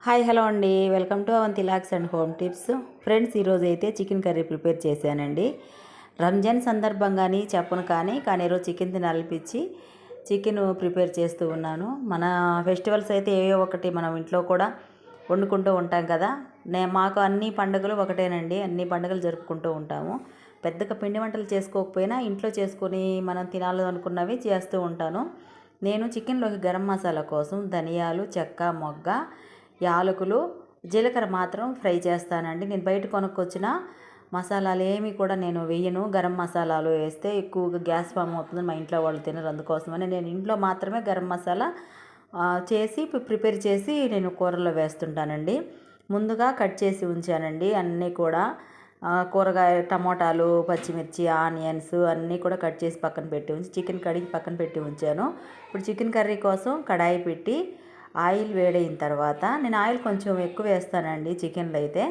Hi hello అండి, welcome to Avanti locks and home tips. Friends, ఈరోజు అయితే చికెన్ కర్రీ ప్రిపేర్ చేశానండి. రంజాన్ సందర్భంగాని చెప్పను కానీ ఈరోజు చికెన్ తినాలనిపించి చికెన్ ప్రిపేర్ చేస్తూ ఉన్నాను. మన ఫెస్టివల్స్ అయితే ఏవో ఒకటి మనం ఇంట్లో కూడా వండుకుంటూ ఉంటాం కదా. మాకు అన్ని పండుగలు ఒకటేనండి, అన్ని పండుగలు జరుపుకుంటూ ఉంటాము. పెద్దగా పిండి వంటలు చేసుకోకపోయినా ఇంట్లో చేసుకొని మనం తినాలనుకున్నవి చేస్తూ ఉంటాను. నేను చికెన్లోకి గరం మసాలా కోసం ధనియాలు, చెక్క, మొగ్గ, యాలకులు, జీలకర్ర మాత్రం ఫ్రై చేస్తానండి. నేను బయట కొనుక్కొచ్చిన మసాలాలు ఏమి కూడా నేను వేయను. గరం మసాలాలు వేస్తే ఎక్కువగా గ్యాస్ ఫామ్ అవుతుంది, మా ఇంట్లో వాళ్ళు తినరు. అందుకోసమని నేను ఇంట్లో మాత్రమే గరం మసాలా చేసి ప్రిపేర్ చేసి నేను కూరలో వేస్తుంటానండి. ముందుగా కట్ చేసి ఉంచానండి అన్నీ కూడా. కూరగాయ టమోటాలు, పచ్చిమిర్చి, ఆనియన్స్ అన్నీ కూడా కట్ చేసి పక్కన పెట్టి ఉంచి చికెన్ కడిగి పక్కన పెట్టి ఉంచాను. ఇప్పుడు చికెన్ కర్రీ కోసం కడాయి పెట్టి ఆయిల్ వేడైన తర్వాత నేను ఆయిల్ కొంచెం ఎక్కువ వేస్తానండి చికెన్లో అయితే.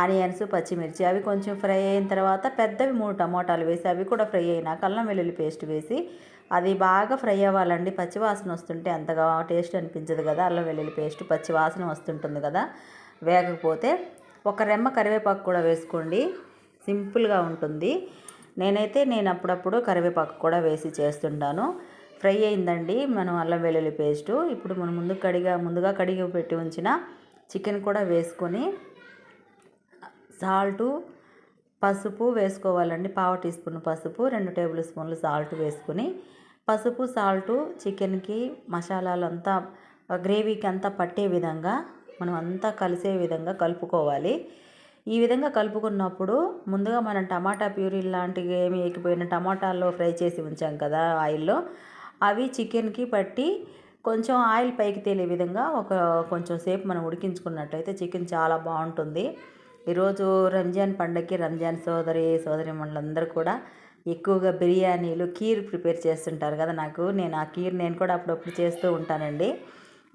ఆనియన్స్, పచ్చిమిర్చి అవి కొంచెం ఫ్రై అయిన తర్వాత పెద్దవి 3 టమోటాలు వేసి అవి కూడా ఫ్రై అయినాక అల్లం వెల్లుల్లి పేస్ట్ వేసి అది బాగా ఫ్రై అవ్వాలండి. పచ్చివాసన వస్తుంటే అంతగా టేస్ట్ అనిపించదు కదా, అల్లం వెల్లుల్లి పేస్ట్ పచ్చివాసన వస్తుంటుంది కదా వేగకపోతే. ఒక రెమ్మ కరివేపాకు కూడా వేసుకోండి, సింపుల్గా ఉంటుంది. నేను అప్పుడప్పుడు కరివేపాకు కూడా వేసి చేస్తుంటాను. ఫ్రై అయిందండి మనం అల్లం వెల్లుల్లి పేస్టు. ఇప్పుడు మనం ముందుగా కడిగి పెట్టి ఉంచిన చికెన్ కూడా వేసుకొని సాల్టు, పసుపు వేసుకోవాలండి. పావు టీ స్పూన్ పసుపు, 2 టేబుల్ స్పూన్లు సాల్ట్ వేసుకుని పసుపు, సాల్టు చికెన్కి మసాలాలు అంతా గ్రేవీకి అంతా పట్టే విధంగా మనం అంతా కలిసే విధంగా కలుపుకోవాలి. ఈ విధంగా కలుపుకున్నప్పుడు ముందుగా మనం టమాటా ప్యూరీ లాంటివి ఏమి వేయకపోయిన టమాటాల్లో ఫ్రై చేసి ఉంచాం కదా ఆయిల్లో, అవి చికెన్కి పట్టి కొంచెం ఆయిల్ పైకి తేలే విధంగా కొంచెం సేపు మనం ఉడికించుకున్నట్లయితే చికెన్ చాలా బాగుంటుంది. ఈరోజు రంజాన్ పండగకి రంజాన్ సోదరిమణులందరూ కూడా ఎక్కువగా బిర్యానీలు, కీర్ ప్రిపేర్ చేస్తుంటారు కదా. నేను ఆ కీర్ నేను కూడా అప్పుడప్పుడు చేస్తూ ఉంటానండి.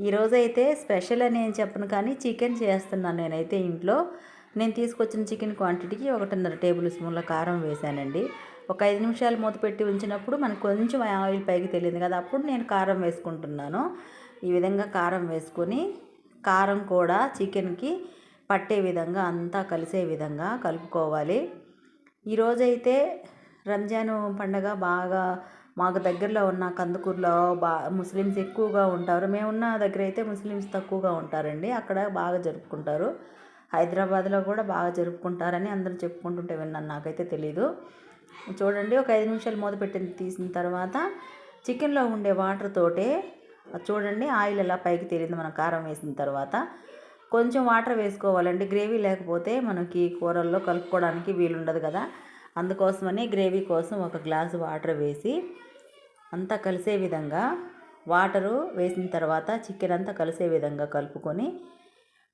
ఈరోజైతే స్పెషల్ అని ఏం చెప్పను కానీ చికెన్ చేస్తున్నాను నేనైతే ఇంట్లో. నేను తీసుకొచ్చిన చికెన్ క్వాంటిటీకి 1.5 టేబుల్ స్పూన్ల కారం వేశానండి. ఒక 5 నిమిషాలు మూత పెట్టి ఉంచినప్పుడు మనకు కొంచెం ఆయిల్ పైకి తెలియదు కదా, అప్పుడు నేను కారం వేసుకుంటున్నాను. ఈ విధంగా కారం వేసుకొని కారం కూడా చికెన్కి పట్టే విధంగా అంతా కలిసే విధంగా కలుపుకోవాలి. ఈరోజైతే రంజాను పండగ బాగా మాకు దగ్గరలో ఉన్న కందుకూరులో ముస్లిమ్స్ ఎక్కువగా ఉంటారు. మేమున్న దగ్గర అయితే ముస్లిమ్స్ తక్కువగా ఉంటారండి, అక్కడ బాగా జరుపుకుంటారు. హైదరాబాద్లో కూడా బాగా జరుపుకుంటారని అందరూ చెప్పుకుంటుంటే విన్నాను, నాకైతే తెలీదు. చూడండి, ఒక 5 నిమిషాలు మూత పెట్టి తీసిన తర్వాత చికెన్లో ఉండే వాటర్ తోటే చూడండి ఆయిల్ ఎలా పైకి తేలింది మనం కారం వేసిన తర్వాత. కొంచెం వాటర్ వేసుకోవాలండి, గ్రేవీ లేకపోతే మనకి కూరల్లో కలుపుకోవడానికి వీలుండదు కదా. అందుకోసమని గ్రేవీ కోసం ఒక గ్లాసు వాటర్ వేసి అంతా కలిసే విధంగా వాటరు వేసిన తర్వాత చికెన్ అంతా కలిసే విధంగా కలుపుకొని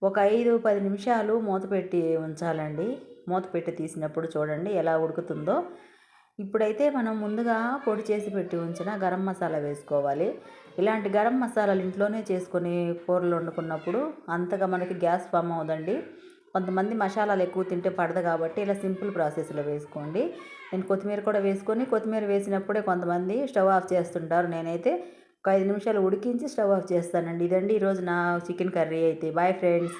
ఒక 5-10 నిమిషాలు మూత పెట్టి ఉంచాలండి. మూత పెట్టి తీసినప్పుడు చూడండి ఎలా ఉడుకుతుందో. ఇప్పుడైతే మనం ముందుగా పొడి చేసి పెట్టి ఉంచిన గరం మసాలా వేసుకోవాలి. ఇలాంటి గరం మసాలాలు ఇంట్లోనే చేసుకొని కూరలు వండుకున్నప్పుడు అంతగా మనకి గ్యాస్ ఫామ్ అవ్వదండి. కొంతమంది మసాలాలు ఎక్కువ తింటే పడదు కాబట్టి ఇలా సింపుల్ ప్రాసెస్లో వేసుకోండి. నేను కొత్తిమీర కూడా వేసుకొని, కొత్తిమీర వేసినప్పుడే కొంతమంది స్టవ్ ఆఫ్ చేస్తుంటారు. నేనైతే ఒక 5 నిమిషాలు ఉడికించి స్టవ్ ఆఫ్ చేస్తానండి. ఇదండి ఈరోజు నా చికెన్ కర్రీ అయితే. Bye friends.